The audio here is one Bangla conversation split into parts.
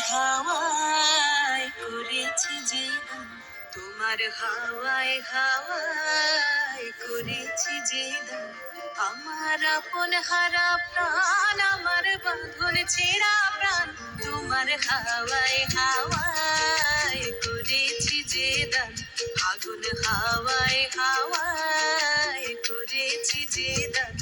হাওয়ায় করেছি যে দান, তোমার হাওয়ায় হাওয়ায় করেছি যে দান। আমার আপন হারা প্রাণ, আমার বাঁধন ছেঁড়া প্রাণ, তোমার হাওয়ায় হাওয়ায় করেছি যে দান। আগুন হাওয়ায় হাওয়ায় করেছি যে দান।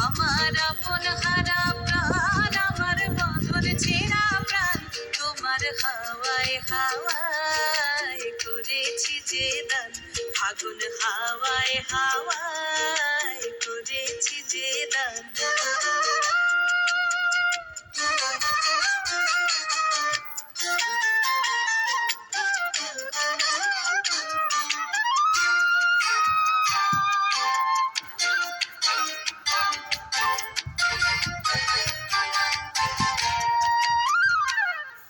আমার আপন হারা প্রাণ, আমার বাঁধন ছেঁড়া প্রাণ, তোমার হাওয়ায় হাওয়ায় করেছি যে দান। আগুন হাওয়ায় হাওয়ায় করেছি যে দান।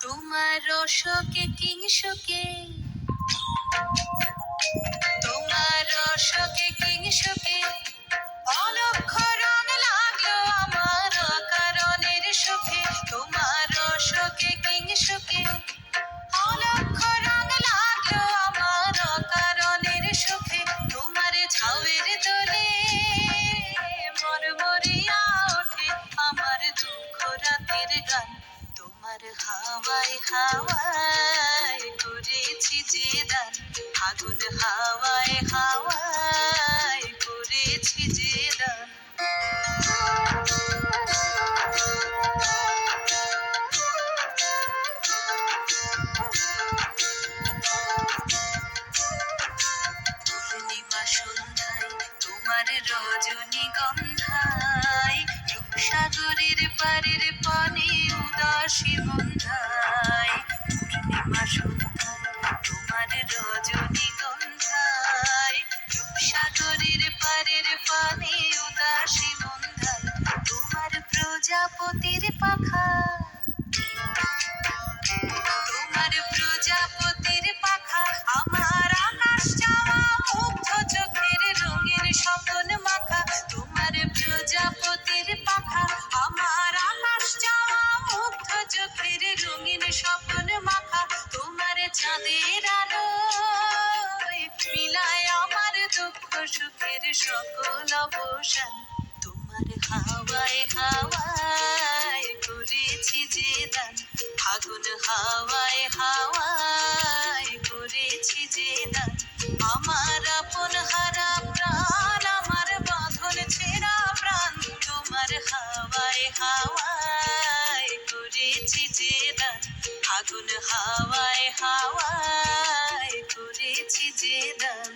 তোমার রসকে কিংসকে, তোমার রসকে কিংসকে অলক্ষ রং লাগলো আমার অকারণের সুখে। তোমার রসকে কিংসকে অলক্ষ রং লাগলো আমার অকারণের সুখে। তোমার ঝাউয়ের দোলে মরমরিয়া ওঠে আমার দুঃখ রাতের গান। তোমার হাওয়ায় হাওয়ায় করেছি যে দান। আগুন হাওয়ায় হাওয়ায় করেছি যে দান। পূর্ণিমা সন্ধ্যায় তোমার রজনীগন্ধায়, রূপসাগরের পারের পানে উদাসী বন্ধায়। পূর্ণিমা সন্ধ্যায় তোমার রজনীগন্ধায়, রূপসাগরের পারের পানে উদাসী বন্ধায়। তোমার প্রজাপতির পাখা, তোমার প্রজাপতির পাখা আমার আকাশ চাওয়া মুগ্ধ চোখের রঙের স্বপ্ন মাখা। তোমার প্রজাপতির পাখা আমার আকাশ চাওয়া মুগ্ধ চোখের রঙিন স্বপ্ন মাখা। তোমার চাঁদের আলোয় মিলায় আমার দুঃখ সুখের সকল অবসান। তোমার হাওয়ায় হাওয়ায় করেছি যে দান। আগুন হাওয়ায় হাওয়ায় করেছি যে দান। আমার আপন হারা প্রাণ, আমার বাঁধন ছেঁড়া প্রাণ, তোমার হাওয়ায় হাওয়ায় করেছি যে দান। আগুন হাওয়ায় হাওয়ায় করেছি যে দান।